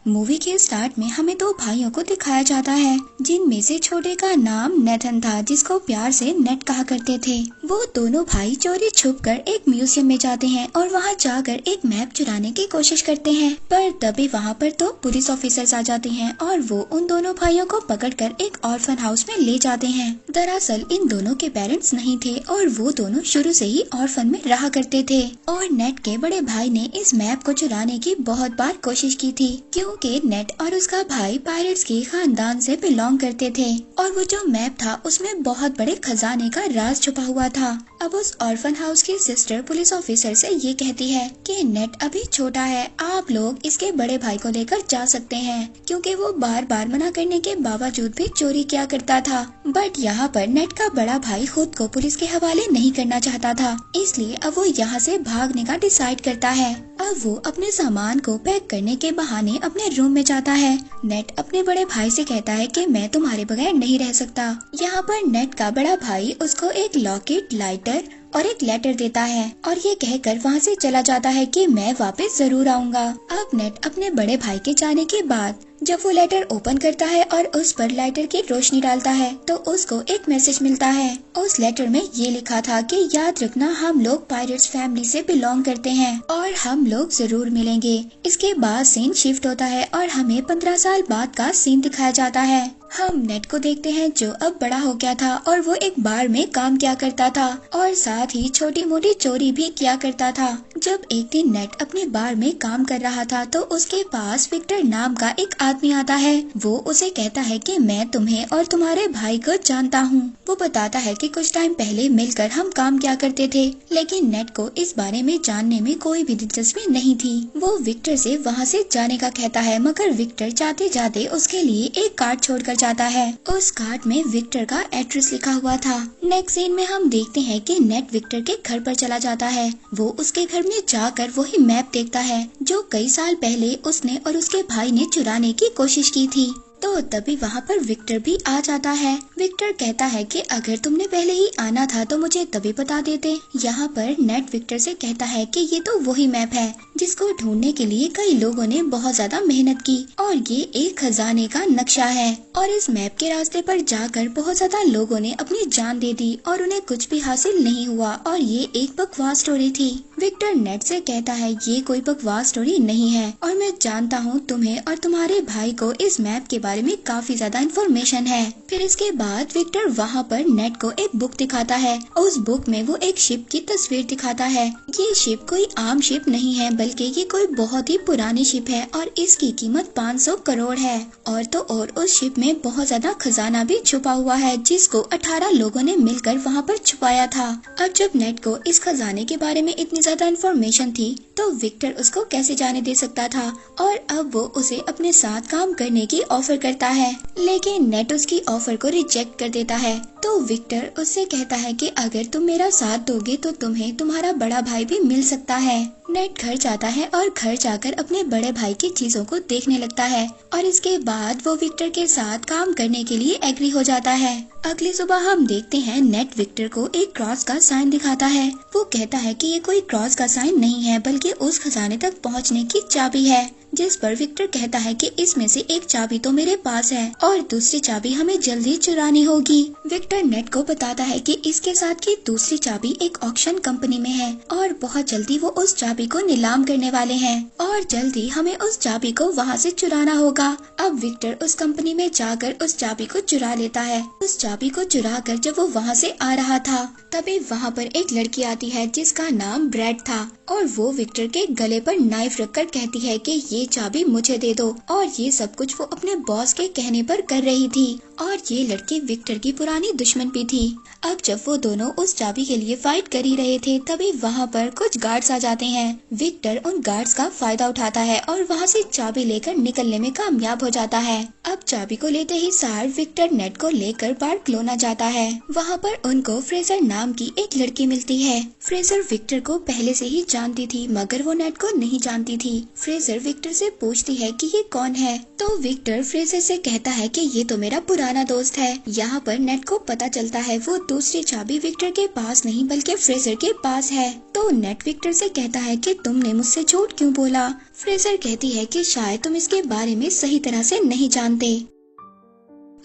Movie के start में हमें दो भाइयों को दिखाया जाता है, जिनमें से छोटे का नाम नेथन था, जिसको प्यार से नेट कहा करते थे। वो दोनों भाई चोरी छुपकर एक म्यूजियम में जाते हैं और वहाँ जाकर एक मैप चुराने की कोशिश करते हैं, पर तभी वहाँ पर तो पुलिस ऑफिसर्स आ जाते हैं और वो उन दोनों भाइयों को पकड़कर एक ऑर्फन हाउस में ले जाते हैं। दरअसल इन दोनों के पेरेंट्स नहीं थे और वो दोनों शुरू से ही ऑर्फन में रहा करते थे, और नेट के बड़े भाई ने इस मैप को चुराने की बहुत बार कोशिश की थी, क्योंकि नेट और उसका भाई पायरेट्स के खानदान से बिलोंग करते थे और वो जो मैप था उसमें बहुत बड़े खजाने का राज छुपा हुआ था। अब उस ऑर्फन हाउस की सिस्टर पुलिस ऑफिसर से ये कहती है कि नेट अभी छोटा है, आप लोग इसके बड़े भाई को लेकर जा सकते हैं, क्योंकि वो बार बार मना करने के बावजूद भी चोरी किया करता था। बट यहाँ पर नेट का बड़ा भाई खुद को पुलिस के हवाले नहीं करना चाहता था, इसलिए अब वो यहाँ से भागने का डिसाइड करता है। अब वो अपने सामान को पैक करने के बहाने अपने रूम में जाता है। नेट अपने बड़े भाई से कहता है कि मैं तुम्हारे बगैर नहीं रह सकता। यहाँ पर नेट का बड़ा भाई उसको एक लॉकेट, लाइटर और एक लेटर देता है और ये कहकर वहाँ से चला जाता है कि मैं वापस जरूर आऊँगा। अब नेट अपने बड़े भाई के जाने के बाद जब वो लेटर ओपन करता है और उस पर लाइटर की रोशनी डालता है तो उसको एक मैसेज मिलता है। उस लेटर में ये लिखा था कि याद रखना, हम लोग पायरेट्स फैमिली से बिलोंग करते हैं और हम लोग जरूर मिलेंगे। इसके बाद सीन शिफ्ट होता है और हमें 15 साल बाद का सीन दिखाया जाता है। हम नेट को देखते हैं जो अब बड़ा हो गया था और वो एक बार में काम किया करता था और साथ ही छोटी मोटी चोरी भी किया करता था। जब एक दिन नेट अपने बार में काम कर रहा था तो उसके पास विक्टर नाम का एक आदमी आता है। वो उसे कहता है कि मैं तुम्हें और तुम्हारे भाई को जानता हूँ। वो बताता है कि कुछ टाइम पहले मिलकर हम काम किया करते थे, लेकिन नेट को इस बारे में जानने में कोई भी दिलचस्पी नहीं थी। वो विक्टर से वहाँ से जाने का कहता है, मगर विक्टर जाते जाते उसके लिए एक कार्ड छोड़कर जाता है। उस कार्ड में विक्टर का एड्रेस लिखा हुआ था। नेक्स्ट सीन में हम देखते हैं कि नेट विक्टर के घर पर चला जाता है। वो उसके घर में जाकर वही मैप देखता है जो कई साल पहले उसने और उसके भाई ने चुराने की कोशिश की थी। तो तभी वहाँ पर विक्टर भी आ जाता है। विक्टर कहता है कि अगर तुमने पहले ही आना था तो मुझे तभी बता देते। यहाँ पर नेट विक्टर से कहता है कि ये तो वही मैप है जिसको ढूंढने के लिए कई लोगों ने बहुत ज्यादा मेहनत की और ये एक खजाने का नक्शा है और इस मैप के रास्ते पर जाकर बहुत ज्यादा लोगों ने अपनी जान दे दी और उन्हें कुछ भी हासिल नहीं हुआ और ये एक बकवास स्टोरी थी। विक्टर नेट से कहता है ये कोई बकवास स्टोरी नहीं है और मैं जानता हूँ तुम्हें और तुम्हारे भाई को इस मैप के बारे में काफी ज्यादा इन्फॉर्मेशन है। फिर इसके बाद विक्टर वहाँ पर नेट को एक बुक दिखाता है। उस बुक में वो एक शिप की तस्वीर दिखाता है। ये शिप कोई आम शिप नहीं है, बल्कि ये कोई बहुत ही पुरानी शिप है और इसकी कीमत 500 करोड़ है। और तो और उस शिप में बहुत ज्यादा खजाना भी छुपा हुआ है, जिसको 18 लोगों ने मिलकर वहाँ पर छुपाया था। अब जब नेट को इस खजाने के बारे में इतनी ज्यादा इन्फॉर्मेशन थी तो विक्टर उसको कैसे जाने दे सकता था, और अब वो उसे अपने साथ काम करने की ऑफर करता है, लेकिन नेट उसकी ऑफर को रिजेक्ट कर देता है। तो विक्टर उससे कहता है कि अगर तुम मेरा साथ दोगे तो तुम्हें तुम्हारा बड़ा भाई भी मिल सकता है। नेट घर जाता है और घर जाकर अपने बड़े भाई की चीजों को देखने लगता है और इसके बाद वो विक्टर के साथ काम करने के लिए एग्री हो जाता है। अगली सुबह हम देखते हैं नेट विक्टर को एक क्रॉस का साइन दिखाता है। वो कहता है कि ये कोई क्रॉस का साइन नहीं है, बल्कि उस खजाने तक पहुंचने की चाबी है, जिस पर विक्टर कहता है कि इसमें से एक चाबी तो मेरे पास है और दूसरी चाबी हमें जल्दी चुरानी होगी। विक्टर नेट को बताता है कि इसके साथ की दूसरी चाबी एक ऑक्शन कंपनी में है और बहुत जल्दी वो उस चाबी को नीलाम करने वाले हैं और जल्दी हमें उस चाबी को वहाँ से चुराना होगा। अब विक्टर उस कंपनी में जाकर उस चाबी को चुरा लेता है। उस चाबी को चुरा कर जब वो वहाँ से आ रहा था तभी वहाँ पर एक लड़की आती है जिसका नाम ब्रैड था और वो विक्टर के गले पर नाइफ रखकर कहती है कि ये चाबी मुझे दे दो, और ये सब कुछ वो अपने बॉस के कहने पर कर रही थी और ये लड़की विक्टर की पुरानी दुश्मन भी थी। अब जब वो दोनों उस चाबी के लिए फाइट कर ही रहे थे तभी वहाँ पर कुछ गार्ड्स आ जाते हैं। विक्टर उन गार्ड्स का फायदा उठाता है और वहाँ से चाबी लेकर निकलने में कामयाब हो जाता है। अब चाबी को लेते ही सार विक्टर नेट को लेकर बार्कलोना जाता है। वहाँ पर उनको फ्रेजर नाम की एक लड़की मिलती है। फ्रेजर विक्टर को पहले से ही जानती थी, मगर वो नेट को नहीं जानती थी। फ्रेजर विक्टर से पूछती है कि ये कौन है। तो विक्टर फ्रेजर से कहता है कि ये तो मेरा पुराना दोस्त है। यहाँ पर नेट को पता चलता है वो दूसरी चाबी विक्टर के पास नहीं बल्कि फ्रेजर के पास है। तो नेट विक्टर से कहता है कि तुमने मुझसे झूठ क्यों बोला। फ्रेजर कहती है कि शायद तुम इसके बारे में सही तरह से नहीं जानते।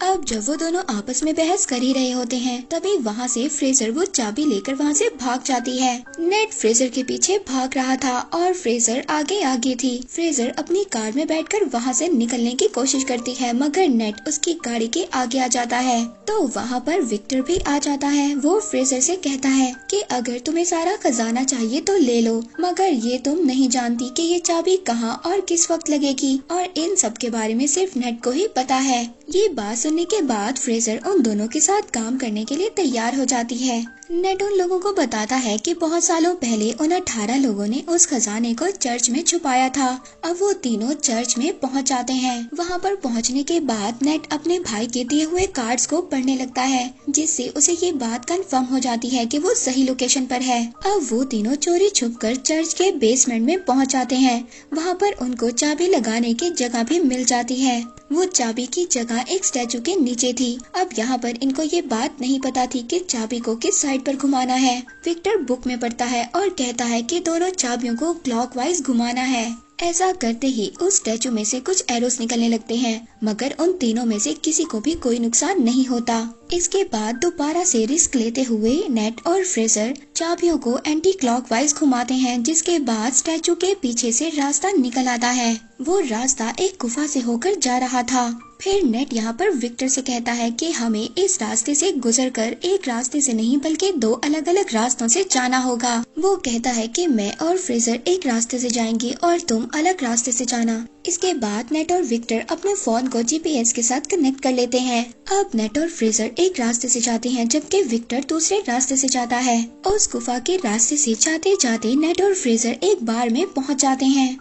अब जब वो दोनों आपस में बहस कर ही रहे होते हैं तभी वहाँ से फ्रेजर वो चाबी लेकर वहाँ से भाग जाती है। नेट फ्रेजर के पीछे भाग रहा था और फ्रेजर आगे आगे थी। फ्रेजर अपनी कार में बैठकर वहाँ से निकलने की कोशिश करती है मगर नेट उसकी गाड़ी के आगे आ जाता है। तो वहाँ पर विक्टर भी आ जाता है। वो फ्रेजर से कहता है कि अगर तुम्हें सारा खजाना चाहिए तो ले लो, मगर ये तुम नहीं जानती कि ये चाबी कहाँ और किस वक्त लगेगी, और इन सब के बारे में सिर्फ नेट को ही पता है। ये बात सुनने के बाद फ्रेजर उन दोनों के साथ काम करने के लिए तैयार हो जाती है। नेट उन लोगों को बताता है कि बहुत सालों पहले उन 18 लोगों ने उस खजाने को चर्च में छुपाया था। अब वो तीनों चर्च में पहुंच जाते हैं। वहां पर पहुंचने के बाद नेट अपने भाई के दिए हुए कार्ड्स को पढ़ने लगता है जिससे उसे ये बात कंफर्म हो जाती है कि वो सही लोकेशन पर है। अब वो तीनों चोरी छुपकर चर्च के बेसमेंट में पहुंच जाते हैं। वहां पर उनको चाबी लगाने की जगह भी मिल जाती है। वो चाबी की जगह एक स्टैचू के नीचे थी। अब यहाँ पर इनको ये बात नहीं पता थी कि चाबी को किस साइड पर घुमाना है। विक्टर बुक में पढ़ता है और कहता है कि दोनों चाबियों को क्लॉकवाइज घुमाना है। ऐसा करते ही उस स्टैचू में से कुछ एरोस निकलने लगते हैं मगर उन तीनों में से किसी को भी कोई नुकसान नहीं होता। इसके बाद दोबारा से रिस्क लेते हुए नेट और फ्रेजर चाबियों को एंटी क्लॉकवाइज घुमाते हैं जिसके बाद स्टैचू के पीछे से रास्ता निकल आता है। वो रास्ता एक गुफा से होकर जा रहा था। फिर नेट यहाँ पर विक्टर से कहता है कि हमें इस रास्ते से गुजरकर एक रास्ते से नहीं बल्कि दो अलग अलग रास्तों से जाना होगा। वो कहता है कि मैं और फ्रेजर एक रास्ते से जाएंगे और तुम अलग रास्ते से जाना। इसके बाद नेट और विक्टर अपने फोन को जीपीएस के साथ कनेक्ट कर लेते हैं। अब नेट और फ्रेजर एक रास्ते से जाते हैं जबकि विक्टर दूसरे रास्ते से जाता है। उस गुफा के रास्ते से जाते जाते नेट और फ्रेजर एक बार में पहुँच जाते हैं।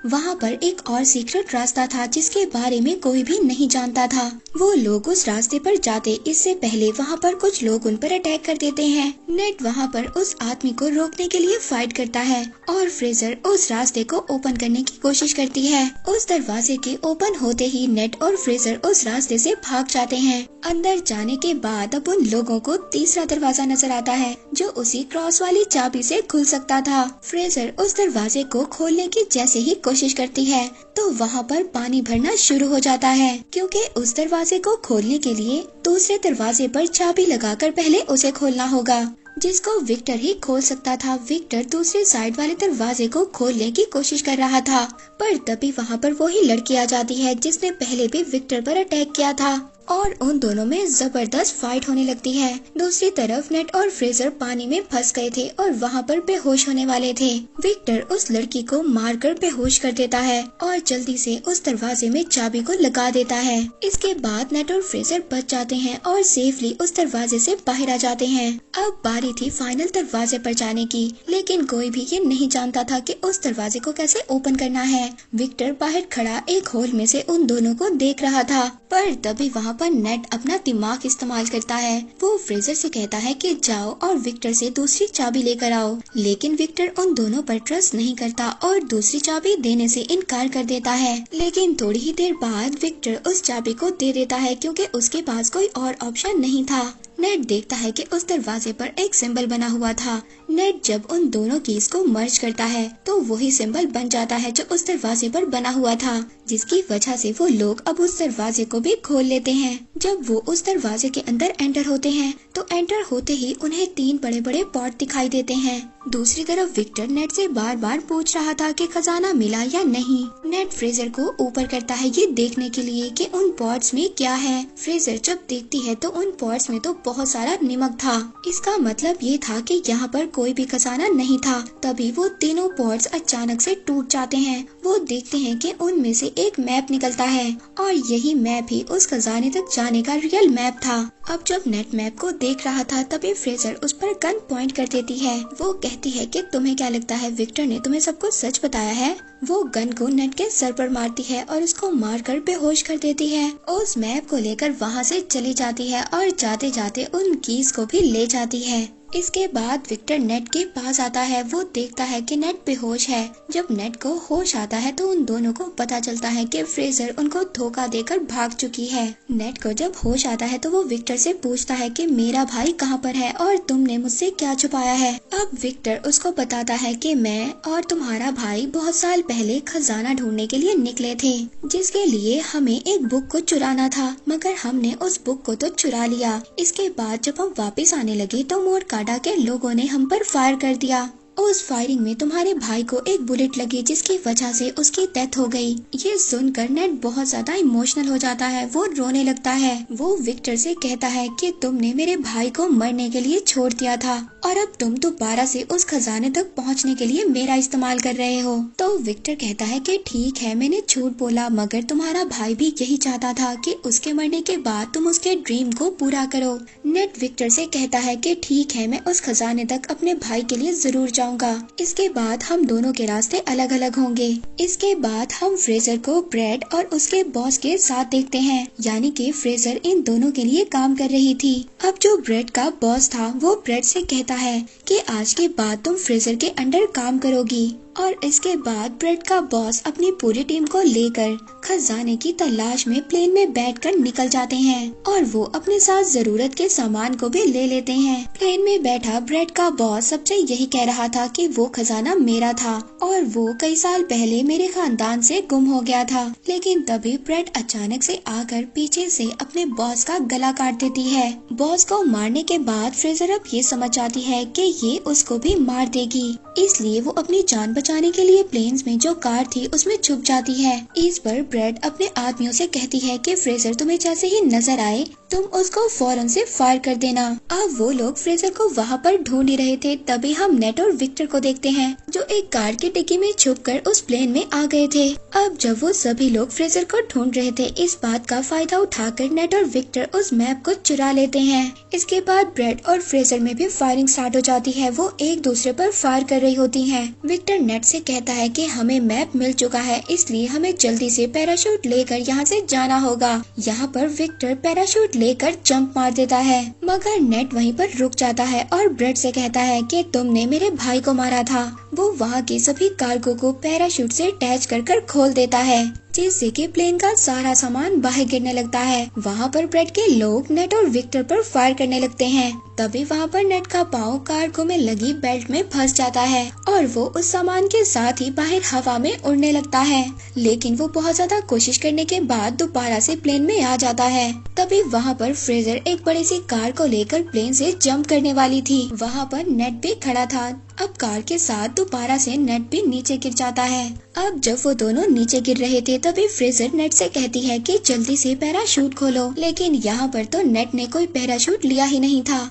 वहाँ पर एक और सीक्रेट रास्ता था जिसके बारे में कोई भी नहीं जानता था। वो लोग उस रास्ते पर जाते इससे पहले वहाँ पर कुछ लोग उन पर अटैक कर देते हैं। नेट वहाँ पर उस आदमी को रोकने के लिए फाइट करता है और फ्रेजर उस रास्ते को ओपन करने की कोशिश करती है। उस दरवाजे के ओपन होते ही नेट और फ्रेजर उस रास्ते से भाग जाते हैं। अंदर जाने के बाद अब उन लोगों को तीसरा दरवाजा नजर आता है जो उसी क्रॉस वाली चाबी से खुल सकता था। फ्रेजर उस दरवाजे को खोलने की जैसे ही कोशिश करती है तो वहाँ पर पानी भरना शुरू हो जाता है क्योंकि उस दरवाजे को खोलने के लिए दूसरे दरवाजे पर चाबी लगाकर पहले उसे खोलना होगा जिसको विक्टर ही खोल सकता था। विक्टर दूसरे साइड वाले दरवाजे को खोलने की कोशिश कर रहा था पर तभी वहाँ पर वही लड़की आ जाती है जिसने पहले भी विक्टर पर अटैक किया था और उन दोनों में जबरदस्त फाइट होने लगती है। दूसरी तरफ नेट और फ्रेजर पानी में फंस गए थे और वहाँ पर बेहोश होने वाले थे। विक्टर उस लड़की को मारकर बेहोश कर देता है और जल्दी से उस दरवाजे में चाबी को लगा देता है। इसके बाद नेट और फ्रेजर बच जाते हैं और सेफली उस दरवाजे से बाहर आ जाते हैं। अब बारी थी फाइनल दरवाजे पर जाने की, लेकिन कोई भी ये नहीं जानता था कि उस दरवाजे को कैसे ओपन करना है। विक्टर बाहर खड़ा एक होल में से उन दोनों को देख रहा था पर तभी वहाँ पर नेट अपना दिमाग इस्तेमाल करता है। वो फ्रेजर से कहता है कि जाओ और विक्टर से दूसरी चाबी लेकर आओ, लेकिन विक्टर उन दोनों पर ट्रस्ट नहीं करता और दूसरी चाबी देने से इनकार कर देता है। लेकिन थोड़ी ही देर बाद विक्टर उस चाबी को दे देता है क्योंकि उसके पास कोई और ऑप्शन नहीं था। नेट देखता है कि उस दरवाजे पर एक सिंबल बना हुआ था। नेट जब उन दोनों कीज को मर्ज करता है तो वही सिंबल बन जाता है जो उस दरवाजे पर बना हुआ था, जिसकी वजह से वो लोग अब उस दरवाजे को भी खोल लेते हैं। जब वो उस दरवाजे के अंदर एंटर होते हैं तो एंटर होते ही उन्हें 3 बड़े बड़े पॉट दिखाई देते हैं। दूसरी तरफ विक्टर नेट से बार बार पूछ रहा था कि खजाना मिला या नहीं। नेट फ्रेजर को ऊपर करता है ये देखने के लिए कि उन पॉट्स में क्या है। फ्रेजर जब देखती है तो उन पॉट्स में तो बहुत सारा नमक था। इसका मतलब ये था कि यहाँ पर कोई भी खजाना नहीं था। तभी वो तीनों पॉट्स अचानक से टूट जाते हैं। वो देखते हैं कि उनमें से एक मैप निकलता है और यही मैप ही उस खजाने तक जाने का रियल मैप था। अब जब नेट मैप को देख रहा था तभी फ्रेजर उस पर गन पॉइंट कर देती है। वो कहती है कि तुम्हें क्या लगता है विक्टर ने तुम्हें सब कुछ सच बताया है। वो गन को नेट के सर पर मारती है और उसको मारकर बेहोश कर देती है। उस मैप को लेकर वहाँ से चली जाती है और जाते जाते उन कीज को भी ले जाती है। इसके बाद विक्टर नेट के पास आता है। वो देखता है कि नेट बेहोश है। जब नेट को होश आता है तो उन दोनों को पता चलता है कि फ्रेजर उनको धोखा देकर भाग चुकी है। नेट को जब होश आता है तो वो विक्टर से पूछता है कि मेरा भाई कहाँ पर है और तुमने मुझसे क्या छुपाया है। अब विक्टर उसको बताता है कि मैं और तुम्हारा भाई बहुत साल पहले खजाना ढूंढने के लिए निकले थे, जिसके लिए हमें एक बुक को चुराना था, मगर हमने उस बुक को तो चुरा लिया। इसके बाद जब हम वापस आने लगे तो मोरकाडा के लोगों ने हम पर फायर कर दिया। उस फायरिंग में तुम्हारे भाई को एक बुलेट लगी, जिसकी वजह से उसकी डेथ हो गई। ये सुनकर नेट बहुत ज्यादा इमोशनल हो जाता है। वो रोने लगता है। वो विक्टर से कहता है कि तुमने मेरे भाई को मरने के लिए छोड़ दिया था और अब तुम दोबारा से उस खजाने तक पहुंचने के लिए मेरा इस्तेमाल कर रहे हो। तो विक्टर कहता है कि ठीक है, मैंने झूठ बोला, मगर तुम्हारा भाई भी यही चाहता था कि उसके मरने के बाद तुम उसके ड्रीम को पूरा करो। नेट विक्टर से कहता है कि ठीक है, मैं उस खजाने तक अपने भाई के लिए जरूर जाऊंगा। इसके बाद हम दोनों के रास्ते अलग अलग होंगे। इसके बाद हम फ्रेजर को ब्रेड और उसके बॉस के साथ देखते हैं, यानी कि फ्रेजर इन दोनों के लिए काम कर रही थी। अब जो ब्रेड का बॉस था वो ब्रेड से कहता है कि आज के बाद तुम फ्रेजर के अंडर काम करोगी। और इसके बाद ब्रेड का बॉस अपनी पूरी टीम को लेकर खजाने की तलाश में प्लेन में बैठकर निकल जाते हैं और वो अपने साथ जरूरत के सामान को भी ले लेते हैं। प्लेन में बैठा ब्रेड का बॉस सबसे यही कह रहा था कि वो खजाना मेरा था और वो कई साल पहले मेरे खानदान से गुम हो गया था। लेकिन तभी ब्रेड अचानक से आकर पीछे से अपने बॉस का गला काट देती है। बॉस को मारने के बाद फ्रेजर अब ये समझ जाती है कि ये उसको भी मार देगी, इसलिए वो अपनी जान बचाने के लिए प्लेन्स में जो कार थी उसमें छुप जाती है। इस पर ब्रेड अपने आदमियों से कहती है कि फ्रेजर तुम्हें जैसे ही नजर आए तुम उसको फौरन से फायर कर देना। अब वो लोग फ्रेजर को वहाँ पर ढूंढ ही रहे थे, तभी हम नेट और विक्टर को देखते हैं जो एक कार की डिक्की में छुपकर उस प्लेन में आ गए थे। अब जब वो सभी लोग फ्रेजर को ढूंढ रहे थे, इस बात का फायदा उठाकर नेट और विक्टर उस मैप को चुरा लेते हैं। इसके बाद ब्रेड और फ्रेजर में भी फायरिंग स्टार्ट हो जाती है। वो एक दूसरे पर फायर कर रही होती हैं। विक्टर नेट से कहता है कि हमें मैप मिल चुका है, इसलिए हमें जल्दी से पैराशूट लेकर यहाँ से जाना होगा। यहाँ पर विक्टर पैराशूट लेकर जंप मार देता है, मगर नेट वहीं पर रुक जाता है और ब्रेड से कहता है कि तुमने मेरे भाई को मारा था। वो वहाँ के सभी कार्गो को पैराशूट से अटैच कर खोल देता है, जिससे कि प्लेन का सारा सामान बाहर गिरने लगता है। वहाँ पर ब्रेड के लोग नेट और विक्टर पर फायर करने लगते हैं। तभी वहाँ पर नेट का पाँव कार्गो में लगी बेल्ट में फंस जाता है और वो उस सामान के साथ ही बाहर हवा में उड़ने लगता है। लेकिन वो बहुत ज्यादा कोशिश करने के बाद दोबारा से प्लेन में आ जाता है। तभी वहाँ पर फ्रेजर एक बड़ी सी कार को लेकर प्लेन से जंप करने वाली थी। वहाँ पर नेट भी खड़ा था। अब कार के साथ दोबारा से नेट भी नीचे गिर जाता है। अब जब वो दोनों नीचे गिर रहे थे तभी फ्रेजर नेट से कहती है कि जल्दी से पैराशूट खोलो, लेकिन यहाँ पर तो नेट ने कोई पैराशूट लिया ही नहीं था।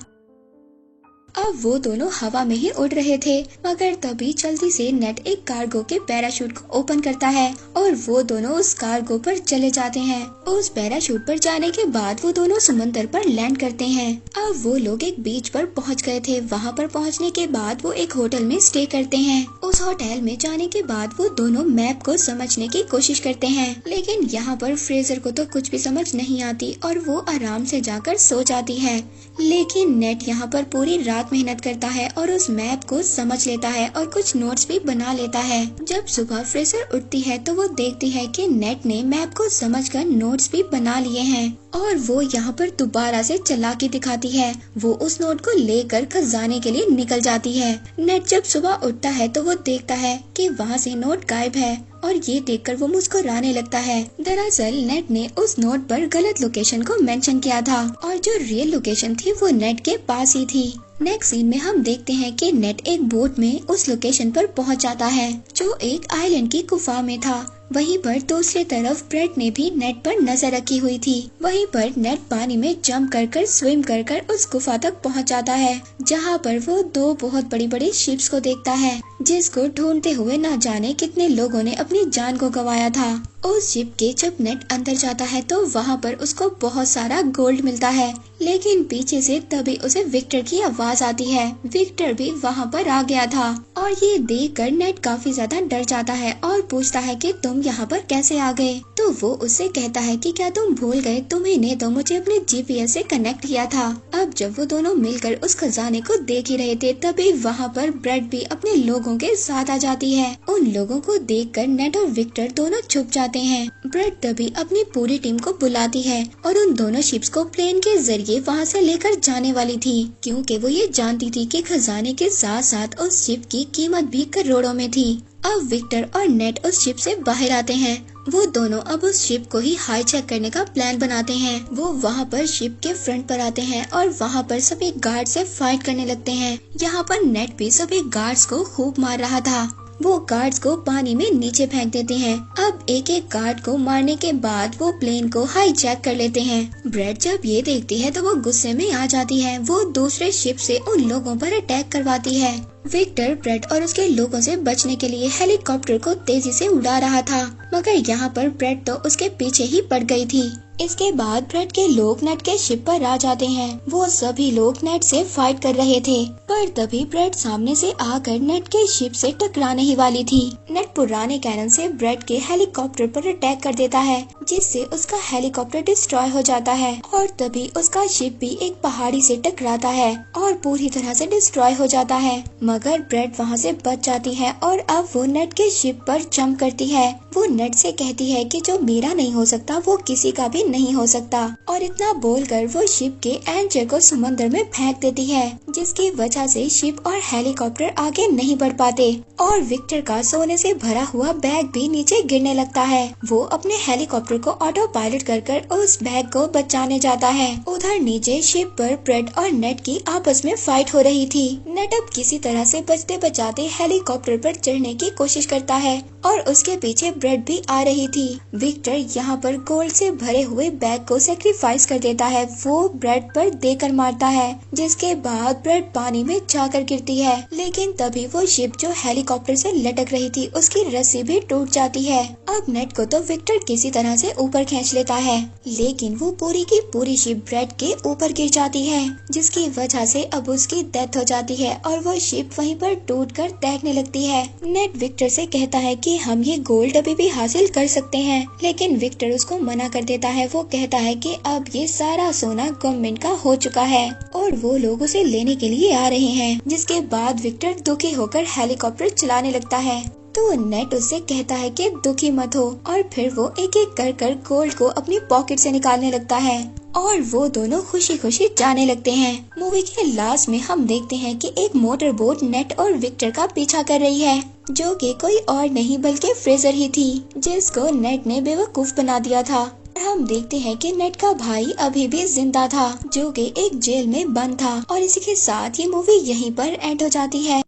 अब वो दोनों हवा में ही उड़ रहे थे, मगर तभी जल्दी से नेट एक कार्गो के पैराशूट को ओपन करता है और वो दोनों उस कार्गो पर चले जाते हैं। उस पैराशूट पर जाने के बाद वो दोनों समंदर पर लैंड करते हैं। अब वो लोग एक बीच पर पहुंच गए थे। वहां पर पहुंचने के बाद वो एक होटल में स्टे करते हैं। उस होटल में जाने के बाद वो दोनों मैप को समझने की कोशिश करते हैं, लेकिन यहाँ पर फ्रेजर को तो कुछ भी समझ नहीं आती और वो आराम से जाकर सो जाती है। लेकिन नेट यहाँ पर पूरी रात मेहनत करता है और उस मैप को समझ लेता है और कुछ नोट्स भी बना लेता है। जब सुबह फ्रेजर उठती है तो वो देखती है कि नेट ने मैप को समझकर नोट्स भी बना लिए हैं और वो यहाँ पर दोबारा से चालाकी दिखाती है। वो उस नोट को लेकर खजाने के लिए निकल जाती है। नेट जब सुबह उठता है तो वो देखता है कि वहाँ से नोट गायब है और ये देखकर वो मुस्कुराने लगता है। दरअसल नेट ने उस नोट पर गलत लोकेशन को मेंशन किया था और जो रियल लोकेशन थी वो नेट के पास ही थी। नेक्स्ट सीन में हम देखते हैं कि नेट एक बोट में उस लोकेशन पर पहुंच जाता है जो एक आइलैंड की गुफा में था। वहीं पर दूसरी तरफ ब्रेड ने भी नेट पर नजर रखी हुई थी। वहीं पर नेट पानी में जंप कर स्विम कर उस गुफा तक पहुंच जाता है, जहां पर वो दो बहुत बड़ी बड़ी शिप्स को देखता है, जिसको ढूंढते हुए न जाने कितने लोगों ने अपनी जान को गंवाया था। उस शिप के जब नेट अंदर जाता है तो वहाँ पर उसको बहुत सारा गोल्ड मिलता है, लेकिन पीछे से तभी उसे विक्टर की आवाज आती है। विक्टर भी वहाँ पर आ गया था और ये देखकर नेट काफी ज्यादा डर जाता है और पूछता है कि तुम यहाँ पर कैसे आ गए। तो तो वो उससे कहता है कि क्या तुम भूल गए, तुम्हें तो मुझे अपने जीपीएस से कनेक्ट किया था। अब जब वो दोनों मिलकर उस खजाने को देख ही रहे थे, तभी वहाँ पर ब्रेड भी अपने लोगों के साथ आ जाती है। उन लोगों को देखकर नेट और विक्टर दोनों छुप जाते हैं। ब्रेड तभी अपनी पूरी टीम को बुलाती है और उन दोनों शिप्स को प्लेन के जरिए वहाँ से लेकर जाने वाली थी, क्योंकि वो ये जानती थी कि खजाने के साथ साथ उस शिप की कीमत भी करोड़ों में थी। अब विक्टर और नेट उस शिप से बाहर आते हैं। वो दोनों अब उस शिप को ही हाईजैक करने का प्लान बनाते हैं। वो वहाँ पर शिप के फ्रंट पर आते हैं और वहाँ पर सभी गार्ड से फाइट करने लगते हैं। यहाँ पर नेट भी सभी गार्ड्स को खूब मार रहा था। वो गार्ड्स को पानी में नीचे फेंक देते हैं। अब एक एक गार्ड को मारने के बाद वो प्लेन को हाईजैक कर लेते हैं। ब्रेड जब ये देखती है तो वो गुस्से में आ जाती है। वो दूसरे शिप से उन लोगों पर अटैक करवाती है। विक्टर ब्रेड और उसके लोगों से बचने के लिए हेलीकॉप्टर को तेजी से उड़ा रहा था, मगर यहाँ पर ब्रेड तो उसके पीछे ही पड़ गई थी। इसके बाद ब्रेड के लोग नेट के शिप पर आ जाते हैं। वो सभी लोग नेट से फाइट कर रहे थे, पर तभी ब्रेड सामने से आकर नेट के शिप से टकराने ही वाली थी। नेट पुराने कैनन से ब्रेड के हेलीकॉप्टर पर अटैक कर देता है, जिससे उसका हेलीकॉप्टर डिस्ट्रॉय हो जाता है और तभी उसका शिप भी एक पहाड़ी से टकराता है और पूरी तरह से डिस्ट्रॉय हो जाता है। मगर ब्रेड वहाँ से बच जाती है और अब वो नेट के शिप पर जंप करती है। वो नेट से कहती है कि जो मेरा नहीं हो सकता वो किसी का भी नहीं हो सकता, और इतना बोलकर वो शिप के एंकर को समंदर में फेंक देती है, जिसकी वजह से शिप और हेलीकॉप्टर आगे नहीं बढ़ पाते और विक्टर का सोने से भरा हुआ बैग भी नीचे गिरने लगता है। वो अपने हेलीकॉप्टर को ऑटो पायलट कर उस बैग को बचाने जाता है। उधर नीचे शिप पर ब्रेड और नेट की आपस में फाइट हो रही थी। नेट अब किसी तरह से बचते बचाते हेलीकॉप्टर पर चढ़ने की कोशिश करता है और उसके पीछे ब्रेड भी आ रही थी। विक्टर यहाँ पर गोल्ड से भरे हुए बैग को सेक्रीफाइस कर देता है। वो ब्रेड पर देकर मारता है, जिसके बाद ब्रेड पानी में जाकर गिरती है। लेकिन तभी वो शिप जो हेलीकॉप्टर से लटक रही थी उसकी रस्सी भी टूट जाती है। अब नेट को तो विक्टर किसी तरह से ऊपर खींच लेता है, लेकिन वो पूरी की पूरी शिप ब्रेड के ऊपर गिर जाती है, जिसकी वजह से अब उसकी डेथ हो जाती है और वो शिप वहीं पर टूटकर तैरने लगती है। नेट विक्टर से कहता है कि हम ये गोल्ड अभी भी हासिल कर सकते हैं, लेकिन विक्टर उसको मना कर देता है। वो कहता है कि अब ये सारा सोना गवर्नमेंट का हो चुका है और वो लोग उसे लेने के लिए आ रहे हैं। जिसके बाद विक्टर दुखी होकर हेलीकॉप्टर चलाने लगता है। तो नेट उससे कहता है कि दुखी मत हो, और फिर वो एक एक कर गोल्ड को अपनी पॉकेट से निकालने लगता है और वो दोनों खुशी खुशी जाने लगते हैं। मूवी के लास्ट में हम देखते हैं कि एक मोटर बोट नेट और विक्टर का पीछा कर रही है, जो कि कोई और नहीं बल्कि फ्रेजर ही थी, जिसको नेट ने बेवकूफ बना दिया था। हम देखते हैं कि नेट का भाई अभी भी जिंदा था, जो कि एक जेल में बंद था। और इसी के साथ ये मूवी यहीं पर एंड हो जाती है।